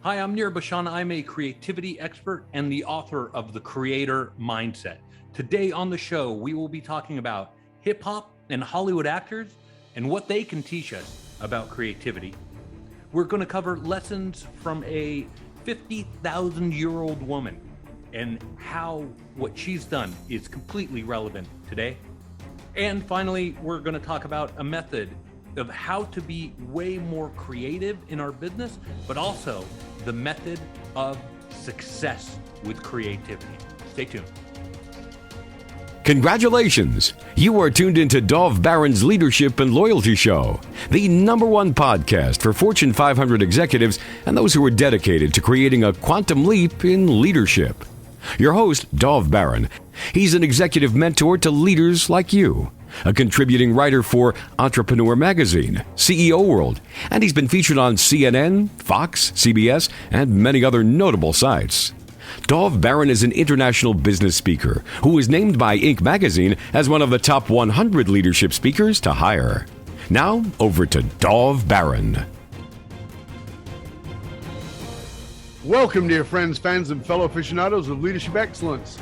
Hi, I'm Nir Bashan. I'm a creativity expert and the author of The Creator Mindset. Today on the show, we will be talking about hip hop and Hollywood actors and what they can teach us about creativity. We're going to cover lessons from a 50,000-year-old woman and how what she's done is completely relevant today. And finally, we're going to talk about a method of how to be way more creative in our business, but also the method of success with creativity. Stay tuned. Congratulations! You are tuned into Dov Baron's Leadership and Loyalty Show, the #1 podcast for Fortune 500 executives and those who are dedicated to creating a quantum leap in leadership. Your host, Dov Baron. He's an executive mentor to leaders like you, a contributing writer for Entrepreneur Magazine, CEO World, and he's been featured on CNN, Fox, CBS, and many other notable sites. Dov Baron is an international business speaker who was named by Inc. magazine as one of the top 100 leadership speakers to hire. Now, over to Dov Baron. Welcome, dear friends, fans, and fellow aficionados of leadership excellence.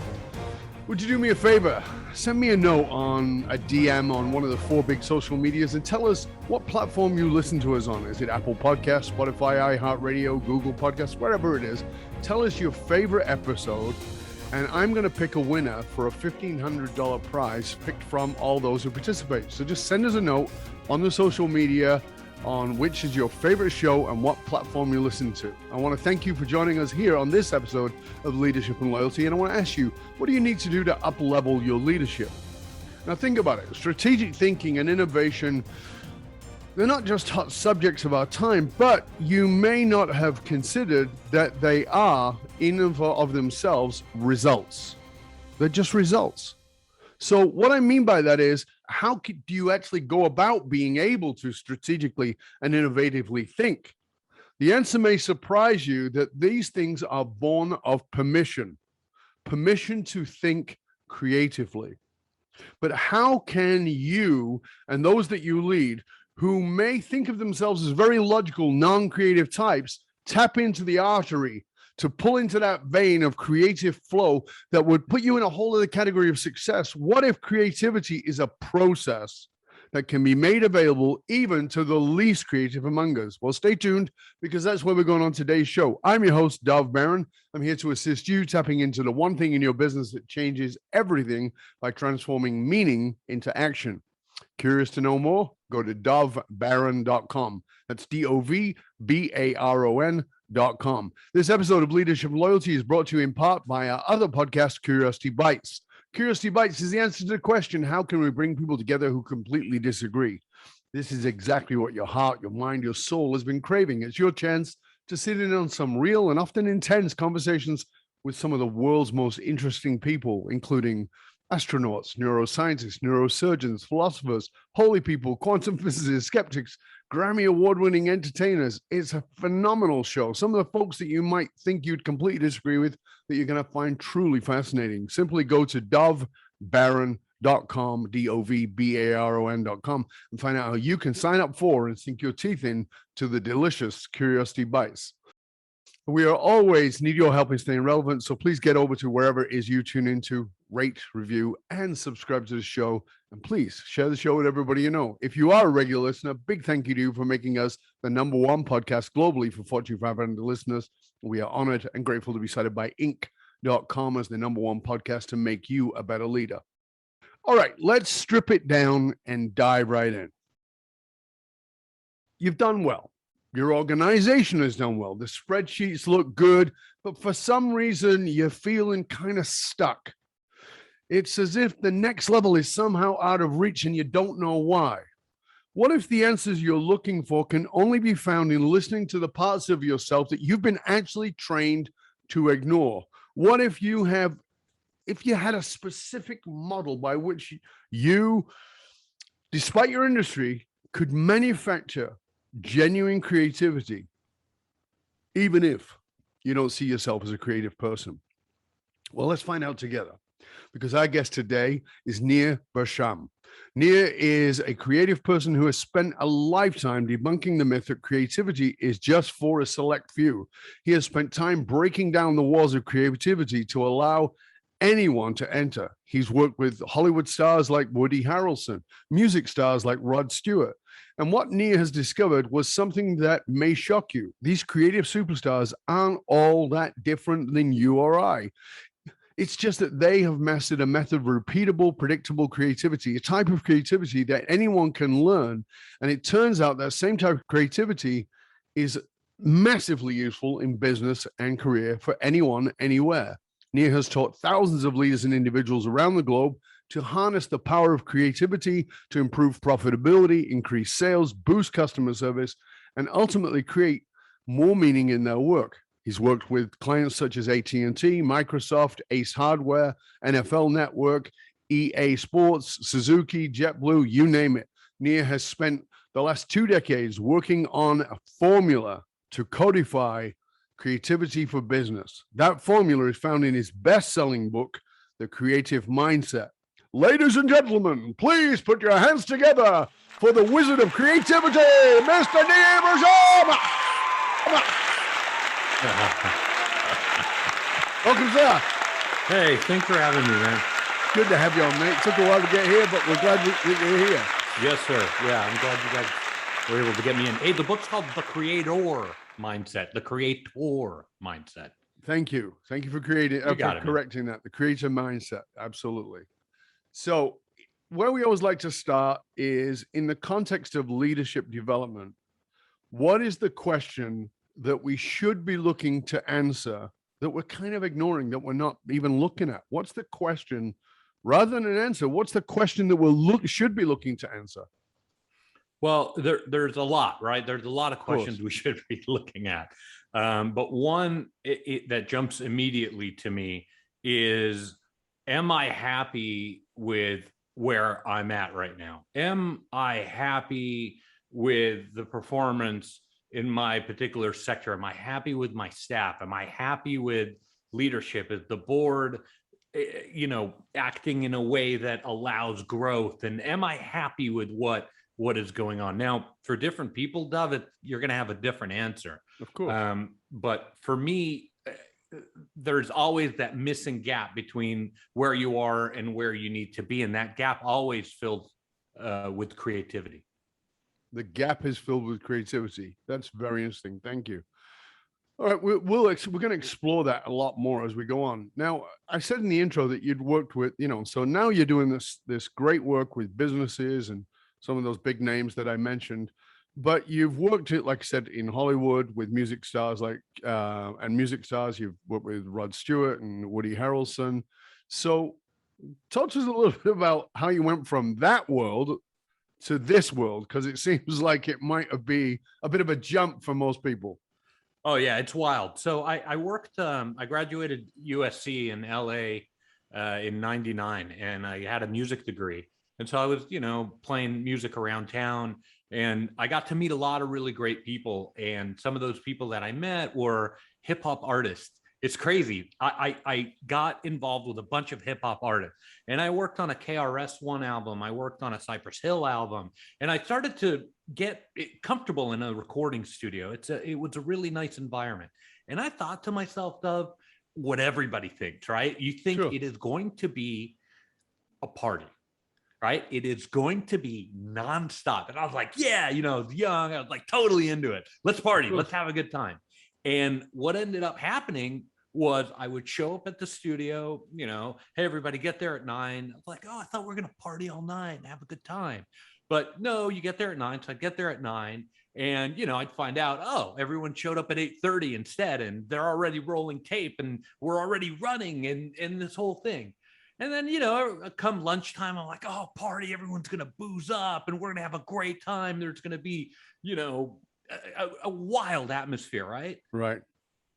Would you do me a favor? Send me a note on a DM on one of the 4 big social medias and tell us what platform you listen to us on. Is it Apple Podcasts, Spotify, iHeartRadio, Google Podcasts, wherever it is? Tell us your favorite episode, and I'm going to pick a winner for a $1,500 prize picked from all those who participate. So just send us a note on the social media on which is your favorite show and what platform you listen to. I want to thank you for joining us here on this episode of Leadership and Loyalty, and I want to ask you, what do you need to do to up-level your leadership? Now think about it. Strategic thinking and innovation, they're not just hot subjects of our time, but you may not have considered that they are, in and of themselves, results. They're just results. So what I mean by that is, how do you actually go about being able to strategically and innovatively think? The answer may surprise you that these things are born of permission to think creatively. But how can you and those that you lead who may think of themselves as very logical, non-creative types tap into the artery to pull into that vein of creative flow that would put you in a whole other category of success? What if creativity is a process that can be made available even to the least creative among us? Well, stay tuned, because that's where we're going on today's show. I'm your host, Dov Baron. I'm here to assist you tapping into the one thing in your business that changes everything by transforming meaning into action. Curious to know more? Go to dovbaron.com. That's DOVBARON.com. This episode of Leadership and Loyalty is brought to you in part by our other podcast, Curiosity Bites. Curiosity Bites is the answer to the question, how can we bring people together who completely disagree? This is exactly what your heart, your mind, your soul has been craving. It's your chance to sit in on some real and often intense conversations with some of the world's most interesting people, including astronauts, neuroscientists, neurosurgeons, philosophers, holy people, quantum physicists, skeptics, Grammy award-winning entertainers. It's a phenomenal show. Some of the folks that you might think you'd completely disagree with that you're going to find truly fascinating. Simply go to dovbaron.com, dovbaron.com, and find out how you can sign up for and sink your teeth in to the delicious Curiosity Bites. We are always need your help in staying relevant, so please get over to wherever it is you tune into, rate, review, and subscribe to the show. And please share the show with everybody you know. If you are a regular listener, big thank you to you for making us the #1 podcast globally for Fortune 500 listeners. We are honored and grateful to be cited by Inc.com as the #1 podcast to make you a better leader. All right, let's strip it down and dive right in. You've done well. Your organization has done well. The spreadsheets look good, but for some reason, you're feeling kind of stuck. It's as if the next level is somehow out of reach and you don't know why. What if the answers you're looking for can only be found in listening to the parts of yourself that you've been actually trained to ignore? What if you had a specific model by which you, despite your industry, could manufacture genuine creativity, even if you don't see yourself as a creative person? Well, let's find out together. because our guest today is Nir Bersham. Nir is a creative person who has spent a lifetime debunking the myth that creativity is just for a select few. He has spent time breaking down the walls of creativity to allow anyone to enter. He's worked with Hollywood stars like Woody Harrelson, music stars like Rod Stewart. And what Nir has discovered was something that may shock you. These creative superstars aren't all that different than you or I. It's just that they have mastered a method of repeatable, predictable creativity, a type of creativity that anyone can learn. And it turns out that same type of creativity is massively useful in business and career for anyone, anywhere. Nir has taught thousands of leaders and individuals around the globe to harness the power of creativity to improve profitability, increase sales, boost customer service, and ultimately create more meaning in their work. He's worked with clients such as AT&T, Microsoft, Ace Hardware, NFL Network, EA Sports, Suzuki, JetBlue, you name it. Nir has spent the last 2 decades working on a formula to codify creativity for business. That formula is found in his best-selling book, The Creative Mindset. Ladies and gentlemen, please put your hands together for the wizard of creativity, Mr. Nir Bersham. Welcome, sir. Hey, thanks for having me, man. Good to have you on, mate. It took a while to get here, but we're glad that you're here. Yes, sir. Yeah, I'm glad you guys were able to get me in. Hey, the book's called The Creator Mindset. The Creator Mindset. Thank you. Thank you for correcting that. The creator mindset. Absolutely. So where we always like to start is in the context of leadership development. What is the question that we should be looking to answer that we're kind of ignoring, that we're not even looking at? What's the question rather than an answer? What's the question that should be looking to answer? Well, there's a lot, right? There's a lot of questions we should be looking at. But one that jumps immediately to me is, am I happy with where I'm at right now? Am I happy with the performance in my particular sector? Am I happy with my staff? Am I happy with leadership? Is the board, acting in a way that allows growth? And am I happy with what is going on? Now, for different people, Dov, you're going to have a different answer. Of course. But for me, there's always that missing gap between where you are and where you need to be. And that gap always filled with creativity. The gap is filled with creativity. That's very interesting. Thank you. All right, we're going to explore that a lot more as we go on. Now, I said in the intro that you'd worked with, so now you're doing this great work with businesses and some of those big names that I mentioned, but you've worked, like I said, in Hollywood with music stars you've worked with Rod Stewart and Woody Harrelson. So talk to us a little bit about how you went from that world to this world, because it seems like it might be a bit of a jump for most people. Oh yeah, it's wild. So I worked, I graduated USC in LA in 99, and I had a music degree. And so I was, playing music around town, and I got to meet a lot of really great people. And some of those people that I met were hip hop artists. It's crazy. I got involved with a bunch of hip hop artists, and I worked on a KRS-One album. I worked on a Cypress Hill album, and I started to get comfortable in a recording studio. It was a really nice environment. And I thought to myself, Dov, what everybody thinks, right? You think It is going to be a party, right? It is going to be nonstop. And I was like, yeah, young, I was like totally into it. Let's party. Let's have a good time. And what ended up happening was I would show up at the studio, hey, everybody, get there at 9. I was like, oh, I thought we were going to party all night and have a good time. But no, you get there at 9. So I'd get there at 9, and, I'd find out, oh, everyone showed up at 8:30 instead, and they're already rolling tape, and we're already running and this whole thing. And then, come lunchtime, I'm like, oh, party, everyone's going to booze up and we're going to have a great time. There's going to be, a wild atmosphere, right? Right.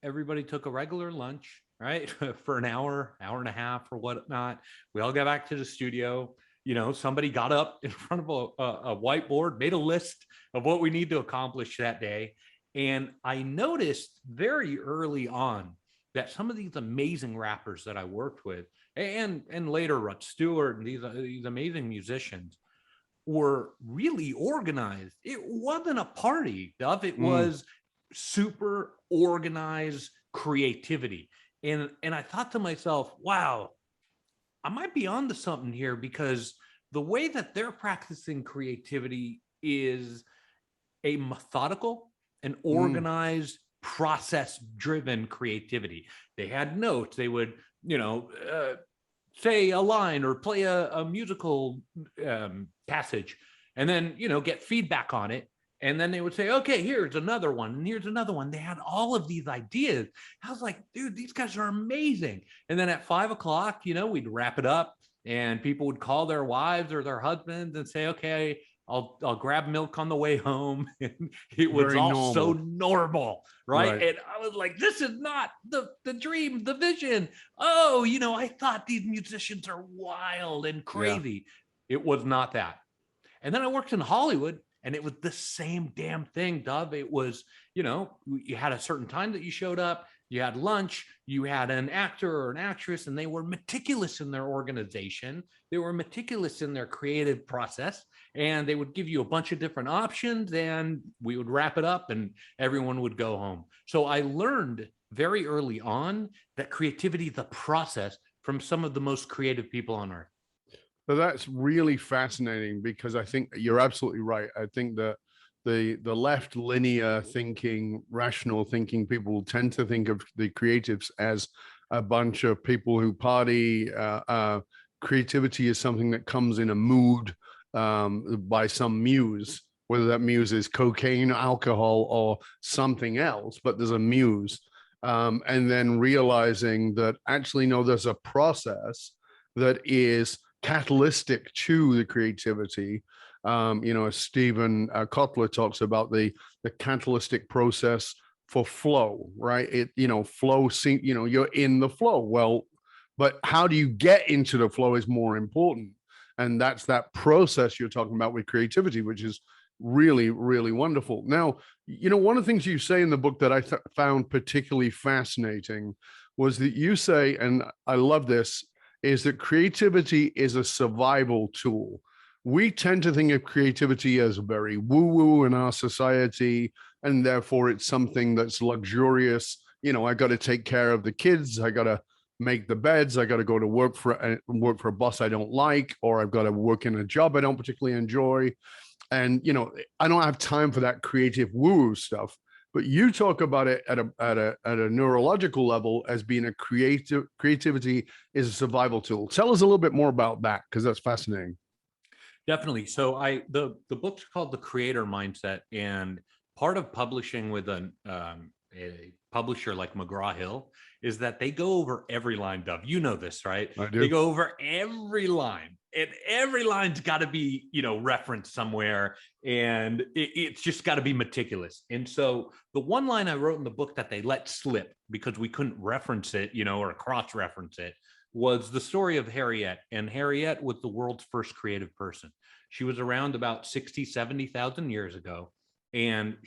Everybody took a regular lunch, right? For an hour and a half or whatnot. We all got back to the studio. Somebody got up in front of a whiteboard, made a list of what we need to accomplish that day. And I noticed very early on that some of these amazing rappers that I worked with, and later Rod Stewart and these amazing musicians, were really organized. It wasn't a party, Duff. It Mm. was super organized creativity. And I thought to myself, wow, I might be onto something here, because the way that they're practicing creativity is a methodical and Mm. organized, process driven creativity. They had notes. They would, say a line or play a musical passage, and then get feedback on it, and then they would say, okay, here's another one, and here's another one. They had all of these ideas. I was like, dude, these guys are amazing. And then at 5 o'clock, we'd wrap it up, and people would call their wives or their husbands and say, okay, I'll grab milk on the way home. And it was Very all normal. so normal, right? Right. And I was like, this is not the dream, the vision. Oh, I thought these musicians are wild and crazy. It was not that. And then I worked in Hollywood, and it was the same damn thing, Dove. It was, you had a certain time that you showed up, you had lunch, you had an actor or an actress, and they were meticulous in their organization. They were meticulous in their creative process, and they would give you a bunch of different options, and we would wrap it up, and everyone would go home. So I learned very early on that creativity is a process from some of the most creative people on earth. So that's really fascinating, because I think you're absolutely right. I think that the left linear thinking, rational thinking people tend to think of the creatives as a bunch of people who party. Creativity is something that comes in a mood by some muse, whether that muse is cocaine, alcohol, or something else, but there's a muse. And then realizing that actually, no, there's a process that is catalytic to the creativity. As Stephen Kotler talks about the catalytic process for flow, right? Flow, you're in the flow. Well, but how do you get into the flow is more important. And that's that process you're talking about with creativity, which is really, really wonderful. Now, one of the things you say in the book that I found particularly fascinating was that you say, and I love this, is that creativity is a survival tool. We tend to think of creativity as very woo-woo in our society, and therefore it's something that's luxurious. I got to take care of the kids. I got to make the beds. I got to go to work for a boss I don't like, or I've got to work in a job I don't particularly enjoy. And, I don't have time for that creative woo-woo stuff. But you talk about it at a neurological level as being a creativity is a survival tool. Tell us a little bit more about that, because that's fascinating. Definitely. So the book's called The Creator Mindset, and part of publishing with a publisher like McGraw-Hill is that they go over every line, Dove. You know this, right? I do. They go over every line, and every line's got to be, referenced somewhere, and it's just got to be meticulous. And so the one line I wrote in the book that they let slip because we couldn't reference it, or cross-reference it, was the story of Harriet. And Harriet was the world's first creative person. She was around about 60, 70,000 years ago. And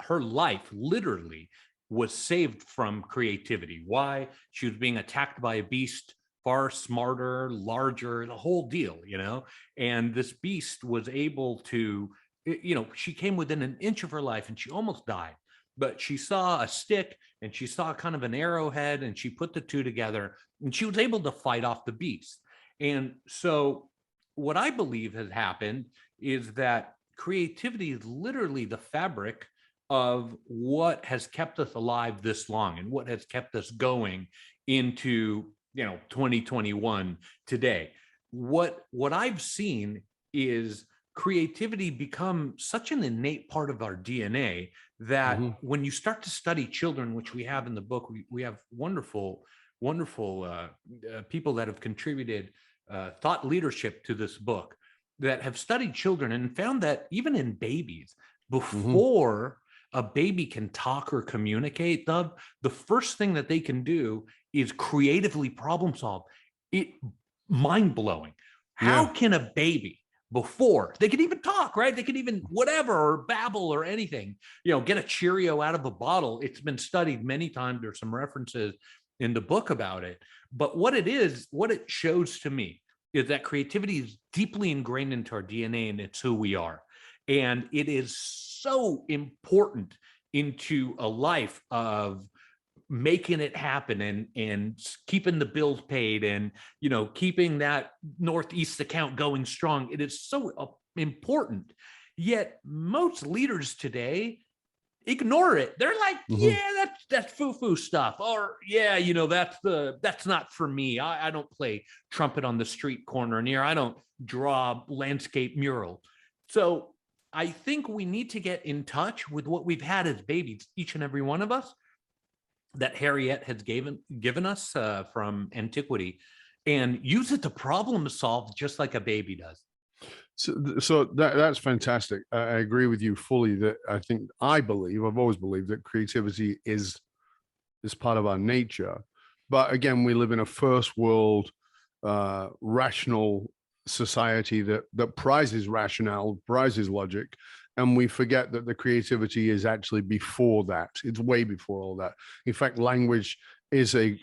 her life literally was saved from creativity. Why? She was being attacked by a beast far smarter, larger, the whole deal, and this beast was able to, she came within an inch of her life and she almost died. But she saw a stick and she saw kind of an arrowhead, and she put the two together, and she was able to fight off the beast. And so what I believe has happened is that creativity is literally the fabric of what has kept us alive this long, and what has kept us going into 2021 today. What I've seen is creativity become such an innate part of our DNA that when you start to study children, which we have in the book, we have wonderful people that have contributed thought leadership to this book, that have studied children and found that even in babies, before a baby can talk or communicate, the first thing that they can do is creatively problem solve. Mind blowing. How can a baby before they could even talk, right? They could even whatever, or babble or anything, get a Cheerio out of a bottle. It's been studied many times. There's some references in the book about it. But what it shows to me is that creativity is deeply ingrained into our DNA, and it's who we are. And it is so important into a life of making it happen and keeping the bills paid and keeping that Northeast account going strong. It is so important. Yet most leaders today ignore it. They're like, yeah, that's foo-foo stuff, or yeah, that's not for me. I don't play trumpet on the street corner near. I don't draw landscape mural. So I think we need to get in touch with what we've had as babies, each and every one of us, that Harriet has given us from antiquity, and use it to problem solve just like a baby does. So that's fantastic. I agree with you fully that I've always believed that creativity is part of our nature. But again, we live in a first world rational society that prizes rationale, prizes logic. And we forget that the creativity is actually before that. It's way before all that. In fact, language is a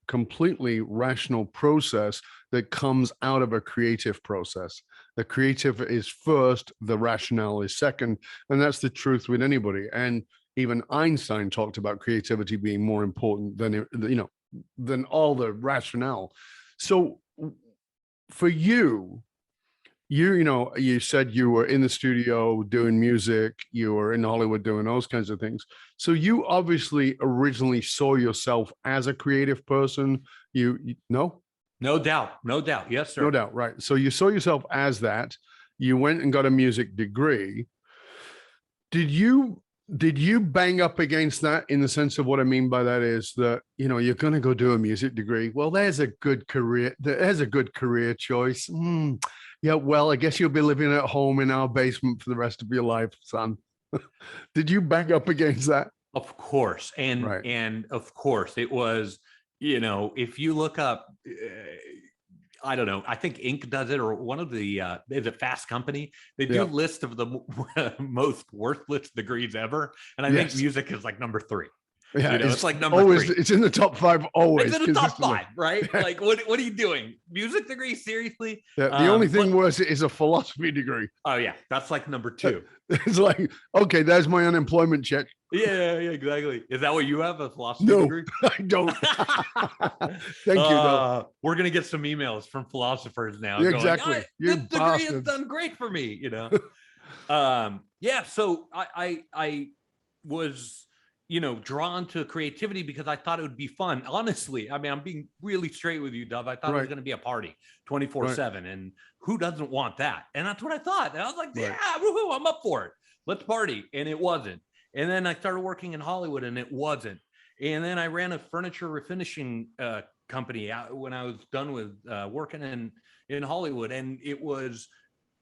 completely rational process that comes out of a creative process. The creative is first, the rationale is second, and that's the truth with anybody. And even Einstein talked about creativity being more important than all the rationale. So for you said you were in the studio doing music, you were in Hollywood doing those kinds of things. So you obviously originally saw yourself as a creative person. No? No doubt. Yes, sir. No doubt. Right. So you saw yourself as that. You went and got a music degree. Did you bang up against that, in the sense of what I mean by that is that, you're going to go do a music degree. Well, there's a good career choice. Yeah, well, I guess you'll be living at home in our basement for the rest of your life, son. Did you bang up against that? Of course. And of course it was, if you look up, I don't know, I think Inc. does it, or one of the, is it Fast Company? They do a list of the most worthless degrees ever. And I think music is like number 3. Yeah, it's like number 3. It's in the top 5 always. It's in the top 5, right? Like, what are you doing? Music degree? Seriously? Yeah, the only thing worse is a philosophy degree. Oh yeah, that's like number 2. It's like, okay, there's my unemployment check. Yeah, exactly. Is that what you have, a philosophy degree? I don't. Thank you. No. We're gonna get some emails from philosophers now. Yeah, exactly. This degree has done great for me. Yeah. So I was, drawn to creativity because I thought it would be fun. Honestly, I mean, I'm being really straight with you, Dov. I thought it was going to be a party 24/7, and who doesn't want that? And that's what I thought. And I was like, yeah, woohoo, I'm up for it. Let's party. And it wasn't. And then I started working in Hollywood, and it wasn't. And then I ran a furniture refinishing company when I was done with working in Hollywood, and it was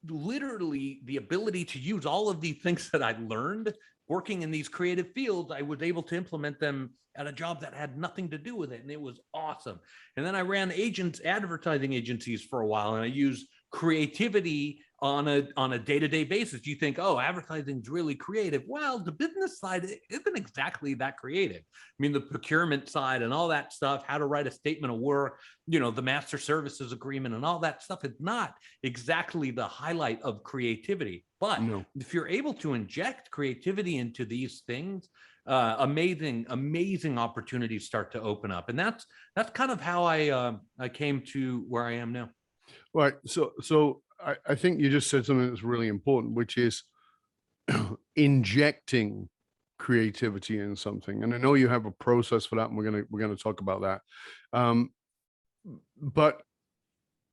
literally the ability to use all of these things that I learned working in these creative fields. I was able to implement them at a job that had nothing to do with it, and it was awesome. And then I ran advertising agencies for a while, and I used creativity on a day-to-day basis. You think, oh, advertising is really creative. Well, the business side isn't exactly that creative. I mean, the procurement side and all that stuff, how to write a statement of work, the master services agreement and all that stuff is not exactly the highlight of creativity. But if you're able to inject creativity into these things, amazing opportunities start to open up. And that's kind of how I came to where I am now. Right. So I think you just said something that's really important, which is injecting creativity in something. And I know you have a process for that, and we're gonna talk about that. But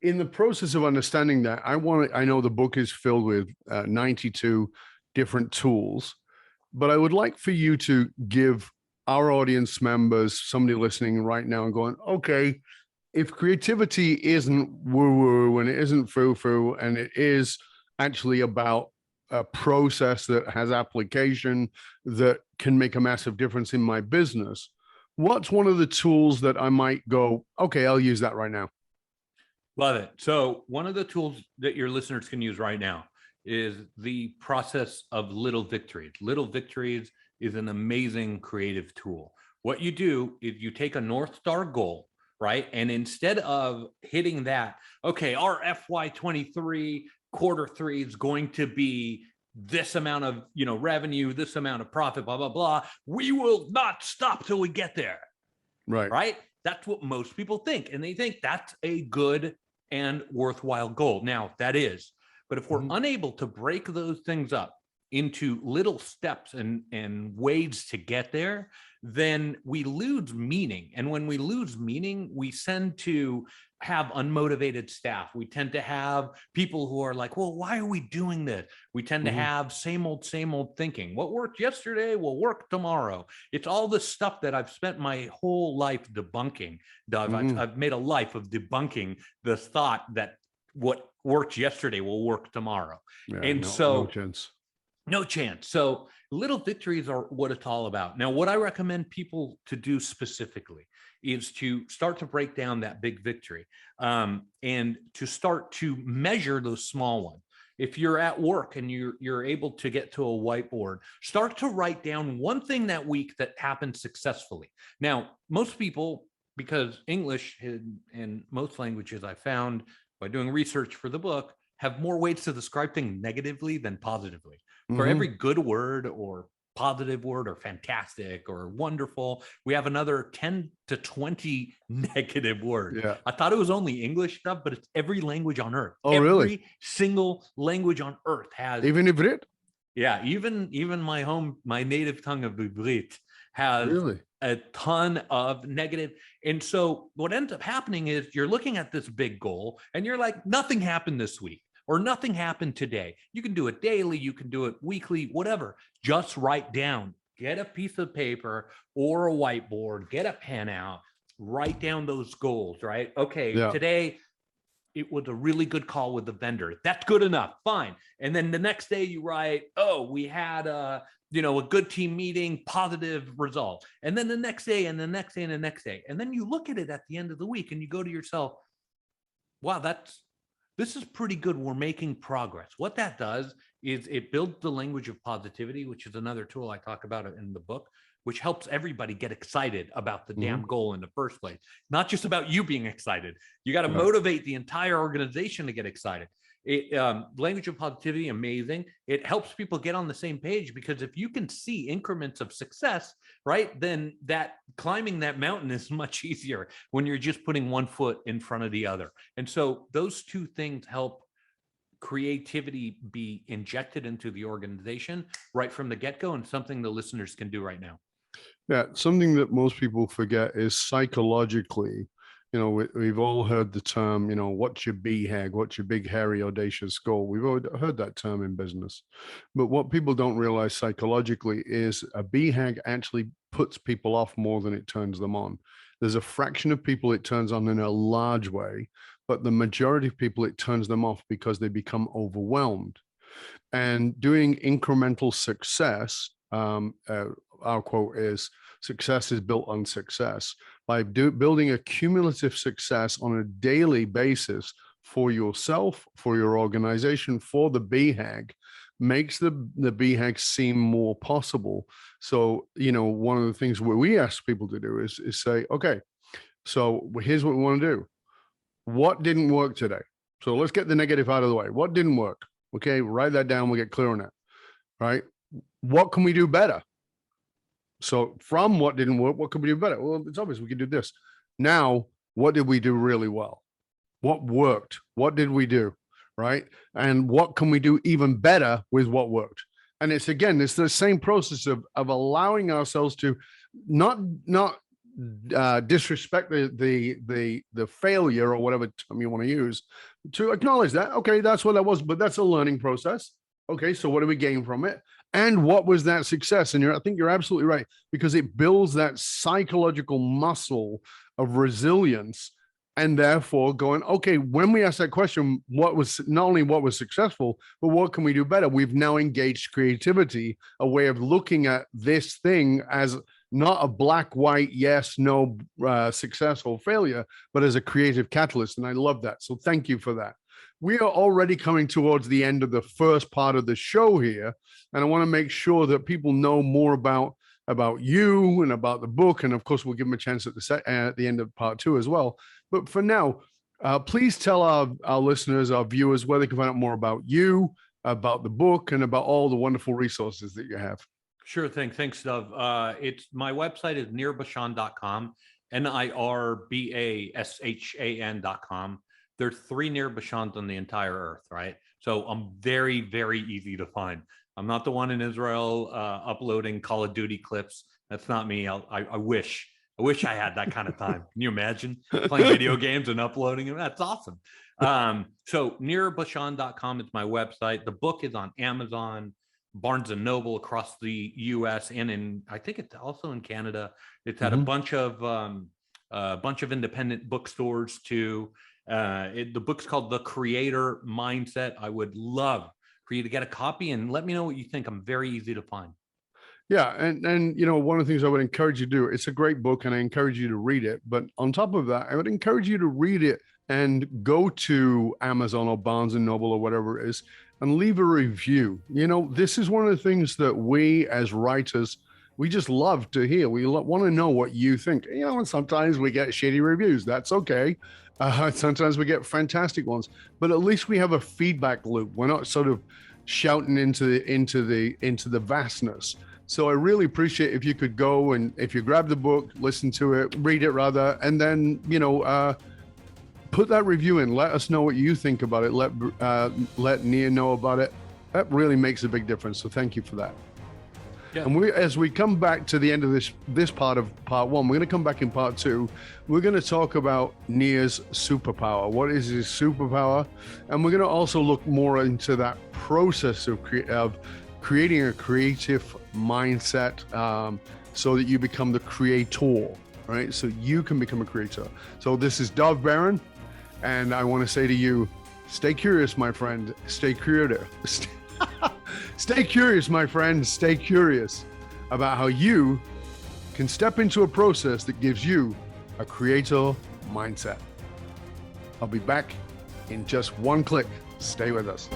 in the process of understanding that, I know the book is filled with 92 different tools, but I would like for you to give our audience members, somebody listening right now and going, okay, if creativity isn't woo-woo and it isn't foo-foo, and it is actually about a process that has application that can make a massive difference in my business, what's one of the tools that I might go, okay, I'll use that right now? Love it. So one of the tools that your listeners can use right now is the process of little victories. Little victories is an amazing creative tool. What you do is you take a North Star goal, right? And instead of hitting that, okay, our FY23 quarter 3 is going to be this amount of revenue, this amount of profit, blah, blah, blah. We will not stop till we get there. Right. That's what most people think. And they think that's a good and worthwhile goal. Now, that is. But if we're unable to break those things up into little steps and ways to get there, then we lose meaning. And when we lose meaning, we tend to have unmotivated staff. We tend to have people who are like, well, why are we doing this? We tend to have same old thinking. What worked yesterday will work tomorrow. It's all the stuff that I've spent my whole life debunking, Doug. I've made a life of debunking the thought that what worked yesterday will work tomorrow. Yeah, no chance. So little victories are what it's all about. Now, what I recommend people to do specifically is to start to break down that big victory and to start to measure those small ones. If you're at work and you're able to get to a whiteboard, start to write down one thing that week that happened successfully. Now, most people, because English and most languages I found by doing research for the book, have more ways to describe things negatively than positively. For every good word or positive word or fantastic or wonderful, we have another 10 to 20 negative words. Yeah. I thought it was only English stuff, but it's every language on earth. Oh, every really? single language on earth has. Even Ivrit? Yeah, even my native tongue of Ivrit has a ton of negative. And so what ends up happening is you're looking at this big goal and you're like, nothing happened this week. Or nothing happened today. You can do it daily, you can do it weekly, whatever. Just write down, get a piece of paper or a whiteboard, get a pen out, write down those goals, right? Okay, today it was a really good call with the vendor. That's good enough, fine. And then the next day you write, oh, we had a good team meeting, positive result. And then the next day and the next day and the next day. And then you look at it at the end of the week and you go to yourself, wow, this is pretty good. We're making progress. What that does is it builds the language of positivity, which is another tool I talk about in the book, which helps everybody get excited about the damn goal in the first place. Not just about you being excited. You got to motivate the entire organization to get excited. Language of positivity, amazing. It helps people get on the same page because if you can see increments of success, right, then that climbing that mountain is much easier when you're just putting one foot in front of the other. And so those two things help creativity be injected into the organization right from the get-go, and something the listeners can do right now. Yeah, something that most people forget is psychologically. We've all heard the term, what's your BHAG? What's your big, hairy, audacious goal? We've all heard that term in business. But what people don't realize psychologically is a BHAG actually puts people off more than it turns them on. There's a fraction of people it turns on in a large way, but the majority of people it turns them off because they become overwhelmed. And doing incremental success, our quote is, success is built on success. By building a cumulative success on a daily basis for yourself, for your organization, for the BHAG, makes the BHAG seem more possible. So, one of the things where we ask people to do is say, okay, so here's what we want to do. What didn't work today? So let's get the negative out of the way. What didn't work? Okay, write that down. We'll get clear on that, right? What can we do better? So from what didn't work, what could we do better? Well, it's obvious we could do this. Now, what did we do really well? What worked? What did we do? Right? And what can we do even better with what worked? And it's the same process of allowing ourselves to not disrespect the failure or whatever term you want to use, to acknowledge that, okay, that's what that was, but that's a learning process. Okay, so what do we gain from it? And what was that success? And I think you're absolutely right, because it builds that psychological muscle of resilience. And therefore going, okay, when we ask that question, what was successful, but what can we do better? We've now engaged creativity, a way of looking at this thing as not a black, white, yes, no, success or failure, but as a creative catalyst. And I love that. So thank you for that. We are already coming towards the end of the first part of the show here. And I want to make sure that people know more about you and about the book. And of course, we'll give them a chance at the end of part 2 as well. But for now, please tell our listeners, our viewers, where they can find out more about you, about the book, and about all the wonderful resources that you have. Sure thing. Thanks, Dov. It's my website is nirbashan.com, nirbashan.com. There's 3 Nirbashans on the entire earth, right? So I'm very, very easy to find. I'm not the one in Israel uploading Call of Duty clips. That's not me. I wish I had that kind of time. Can you imagine playing video games and uploading them? That's awesome. So nirbashan.com is my website. The book is on Amazon, Barnes and Noble across the US, and I think it's also in Canada. It's at a bunch of independent bookstores too. The book's called The Creator Mindset. I would love for you to get a copy and let me know what you think. I'm very easy to find. Yeah. And one of the things I would encourage you to do, it's a great book and I encourage you to read it. But on top of that, I would encourage you to read it and go to Amazon or Barnes and Noble or whatever it is and leave a review. This is one of the things that we as writers, we just love to hear. We want to know what you think. And sometimes we get shitty reviews. That's okay. Sometimes we get fantastic ones, but at least we have a feedback loop. We're not sort of shouting into the vastness. So I really appreciate if you could go and if you grab the book, listen to it, read it rather, and then put that review in. Let us know what you think about it. Let Nia know about it. That really makes a big difference. So thank you for that. Yeah. And as we come back to the end of this part of part 1, we're going to come back in part 2. We're going to talk about Nia's superpower. What is his superpower? And we're going to also look more into that process of creating a creative mindset so that you become the creator, right? So you can become a creator. So this is Dov Baron, and I want to say to you, stay curious, my friend. Stay creative. Stay curious, my friend. Stay curious about how you can step into a process that gives you a creator mindset. I'll be back in just one click. Stay with us.